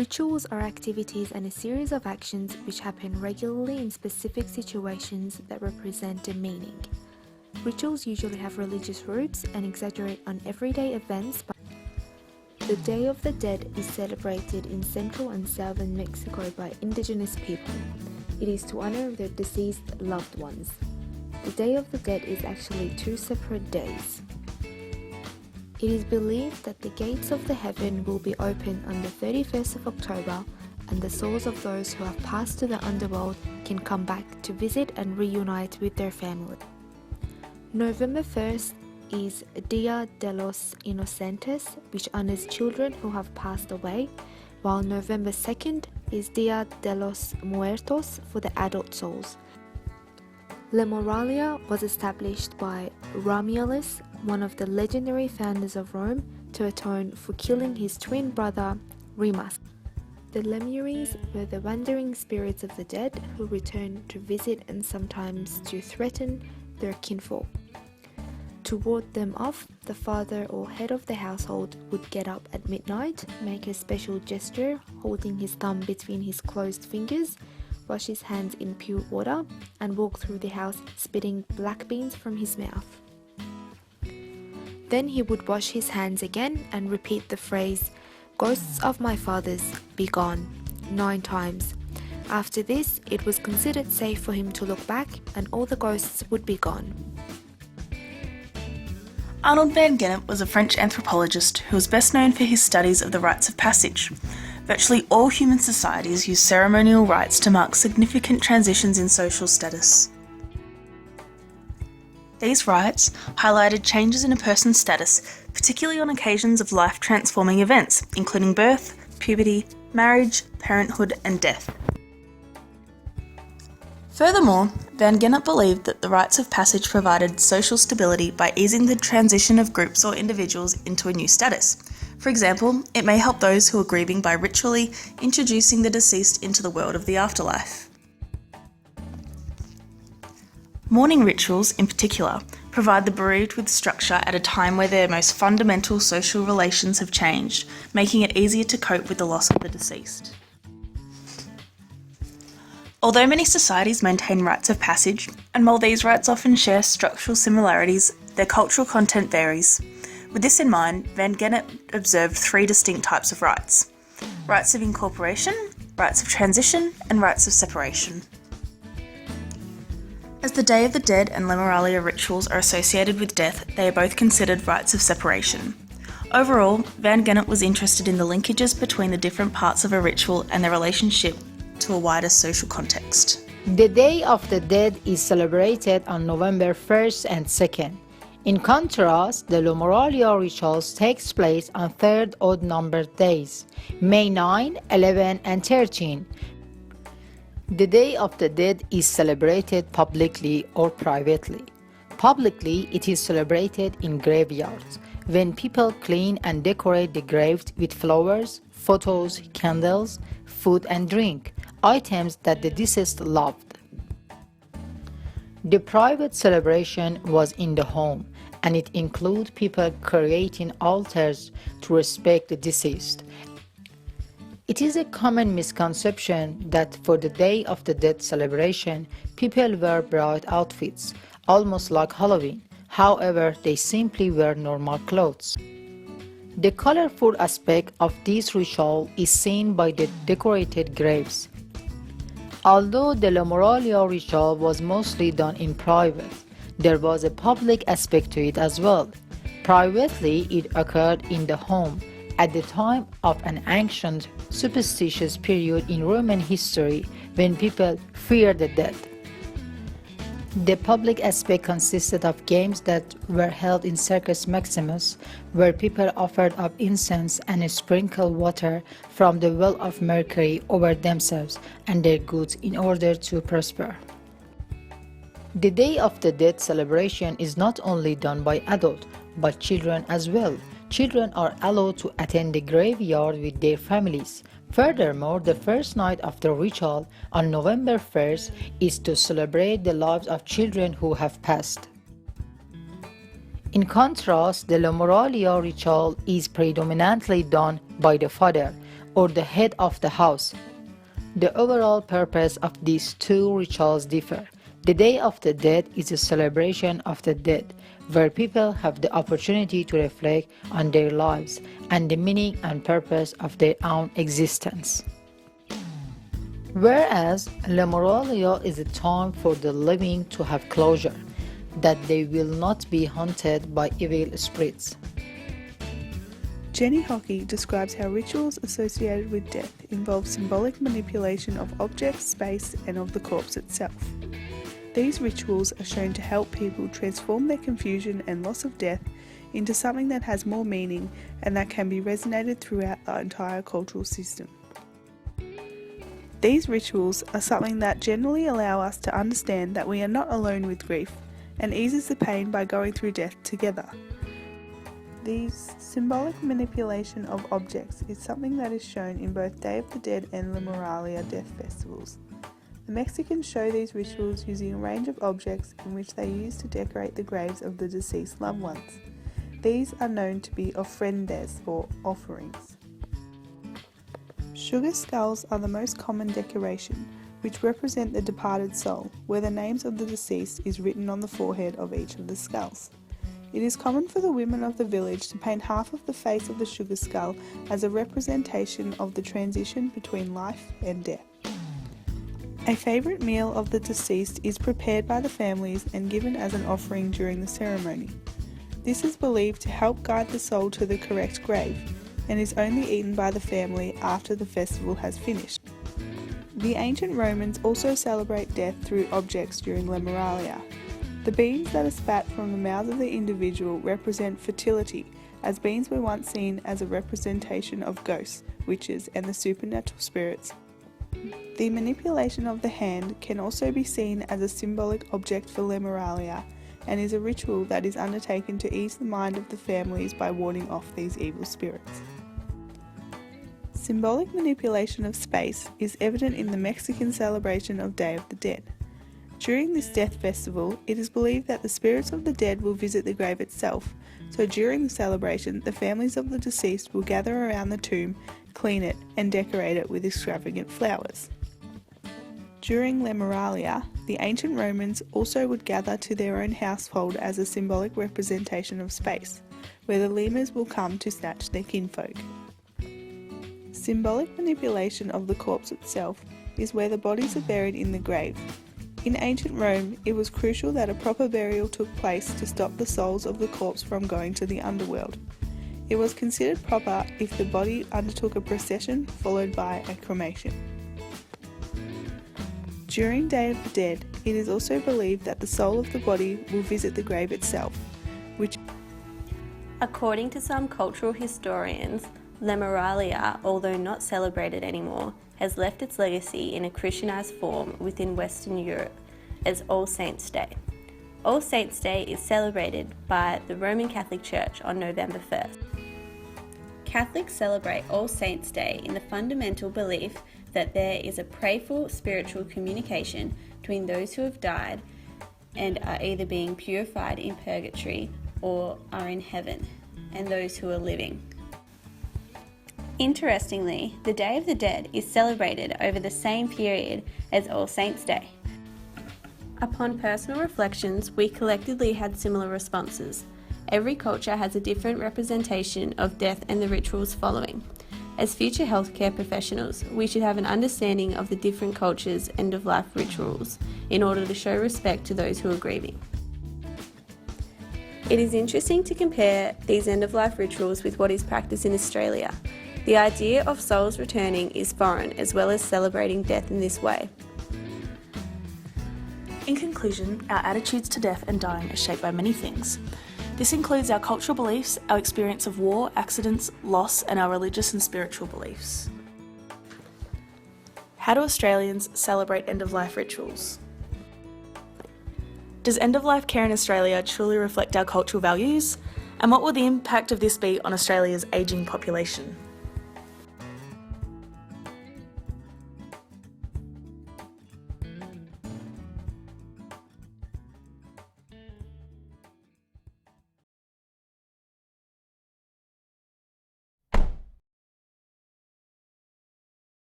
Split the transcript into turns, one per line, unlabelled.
Rituals are activities and a series of actions which happen regularly in specific situations that represent a meaning. Rituals usually have religious roots and exaggerate on everyday events. The Day of the Dead is celebrated in central and southern Mexico by indigenous people. It is to honor their deceased loved ones. The Day of the Dead is actually two separate days. It is believed that the gates of the heaven will be open on the 31st of October, and the souls of those who have passed to the underworld can come back to visit and reunite with their family. November 1st is Dia de los Inocentes, which honors children who have passed away, while November 2nd is Dia de los Muertos for the adult souls. La Moralia was established by Romulus, one of the legendary founders of Rome, to atone for killing his twin brother Remus. The Lemures were the wandering spirits of the dead who returned to visit and sometimes to threaten their kinfolk. To ward them off, the father or head of the household would get up at midnight, make a special gesture holding his thumb between his closed fingers, wash his hands in pure water, and walk through the house spitting black beans from his mouth. Then he would wash his hands again and repeat the phrase, "Ghosts of my fathers, be gone," 9 times. After this, it was considered safe for him to look back and all the ghosts would be gone.
Arnold van Gennep was a French anthropologist who was best known for his studies of the rites of passage. Virtually all human societies use ceremonial rites to mark significant transitions in social status. These rites highlighted changes in a person's status, particularly on occasions of life-transforming events, including birth, puberty, marriage, parenthood, and death. Furthermore, van Gennep believed that the rites of passage provided social stability by easing the transition of groups or individuals into a new status. For example, it may help those who are grieving by ritually introducing the deceased into the world of the afterlife. Mourning rituals, in particular, provide the bereaved with structure at a time where their most fundamental social relations have changed, making it easier to cope with the loss of the deceased. Although many societies maintain rites of passage, and while these rites often share structural similarities, their cultural content varies. With this in mind, van Gennep observed 3 distinct types of rites: rites of incorporation, rites of transition, and rites of separation. As the Day of the Dead and Lamoralia rituals are associated with death, they are both considered rites of separation. Overall, van Gennep was interested in the linkages between the different parts of a ritual and their relationship to a wider social context.
The Day of the Dead is celebrated on November 1st and 2nd. In contrast, the La Moralia rituals takes place on 3rd odd-numbered days, May 9, 11, and 13. The Day of the Dead is celebrated publicly or privately. Publicly, it is celebrated in graveyards, when people clean and decorate the graves with flowers, photos, candles, food and drink, items that the deceased loved. The private celebration was in the home, and it included people creating altars to respect the deceased. It is a common misconception that for the Day of the Dead celebration, people wear bright outfits, almost like Halloween. However, they simply wear normal clothes. The colorful aspect of this ritual is seen by the decorated graves. Although the La Moralia ritual was mostly done in private, there was a public aspect to it as well. Privately, it occurred in the home at the time of an ancient, superstitious period in Roman history when people feared the dead. The public aspect consisted of games that were held in Circus Maximus, where people offered up incense and sprinkled water from the well of Mercury over themselves and their goods in order to prosper. The Day of the Dead celebration is not only done by adults, but children as well. Children are allowed to attend the graveyard with their families. Furthermore, the first night of the ritual on November 1st is to celebrate the lives of children who have passed. In contrast, the La Moralia ritual is predominantly done by the father, or the head of the house. The overall purpose of these two rituals differ. The Day of the Dead is a celebration of the dead, where people have the opportunity to reflect on their lives and the meaning and purpose of their own existence. Whereas La Moralia is a time for the living to have closure, that they will not be haunted by evil spirits.
Jenny Hockey describes how rituals associated with death involve symbolic manipulation of objects, space, and of the corpse itself. These rituals are shown to help people transform their confusion and loss of death into something that has more meaning and that can be resonated throughout the entire cultural system. These rituals are something that generally allow us to understand that we are not alone with grief and eases the pain by going through death together. These symbolic manipulation of objects is something that is shown in both Day of the Dead and La Moralia death festivals. The Mexicans show these rituals using a range of objects in which they use to decorate the graves of the deceased loved ones. These are known to be ofrendas, or offerings. Sugar skulls are the most common decoration, which represent the departed soul, where the names of the deceased is written on the forehead of each of the skulls. It is common for the women of the village to paint half of the face of the sugar skull as a representation of the transition between life and death. A favourite meal of the deceased is prepared by the families and given as an offering during the ceremony. This is believed to help guide the soul to the correct grave, and is only eaten by the family after the festival has finished. The ancient Romans also celebrate death through objects during La Moralia. The beans that are spat from the mouths of the individual represent fertility, as beans were once seen as a representation of ghosts, witches, and the supernatural spirits. The manipulation of the hand can also be seen as a symbolic object for La Moralia, and is a ritual that is undertaken to ease the mind of the families by warding off these evil spirits. Symbolic manipulation of space is evident in the Mexican celebration of Day of the Dead. During this death festival, it is believed that the spirits of the dead will visit the grave itself, so during the celebration, the families of the deceased will gather around the tomb, clean it, and decorate it with extravagant flowers. During La Moralia, the ancient Romans also would gather to their own household as a symbolic representation of space, where the lemurs will come to snatch their kinfolk. Symbolic manipulation of the corpse itself is where the bodies are buried in the grave. In ancient Rome, it was crucial that a proper burial took place to stop the souls of the corpse from going to the underworld. It was considered proper if the body undertook a procession followed by a cremation. During Day of the Dead, it is also believed that the soul of the body will visit the grave itself, which,
according to some cultural historians, La Moralia, although not celebrated anymore, has left its legacy in a Christianized form within Western Europe as All Saints' Day. All Saints' Day is celebrated by the Roman Catholic Church on November 1st. Catholics celebrate All Saints' Day in the fundamental belief that there is a prayerful spiritual communication between those who have died and are either being purified in purgatory or are in heaven, and those who are living. Interestingly, the Day of the Dead is celebrated over the same period as All Saints' Day. Upon personal reflections, we collectively had similar responses. Every culture has a different representation of death and the rituals following. As future healthcare professionals, we should have an understanding of the different cultures' end-of-life rituals in order to show respect to those who are grieving. It is interesting to compare these end-of-life rituals with what is practiced in Australia. The idea of souls returning is foreign, as well as celebrating death in this way.
In conclusion, our attitudes to death and dying are shaped by many things. This includes our cultural beliefs, our experience of war, accidents, loss, and our religious and spiritual beliefs. How do Australians celebrate end-of-life rituals? Does end-of-life care in Australia truly reflect our cultural values? And what will the impact of this be on Australia's ageing population?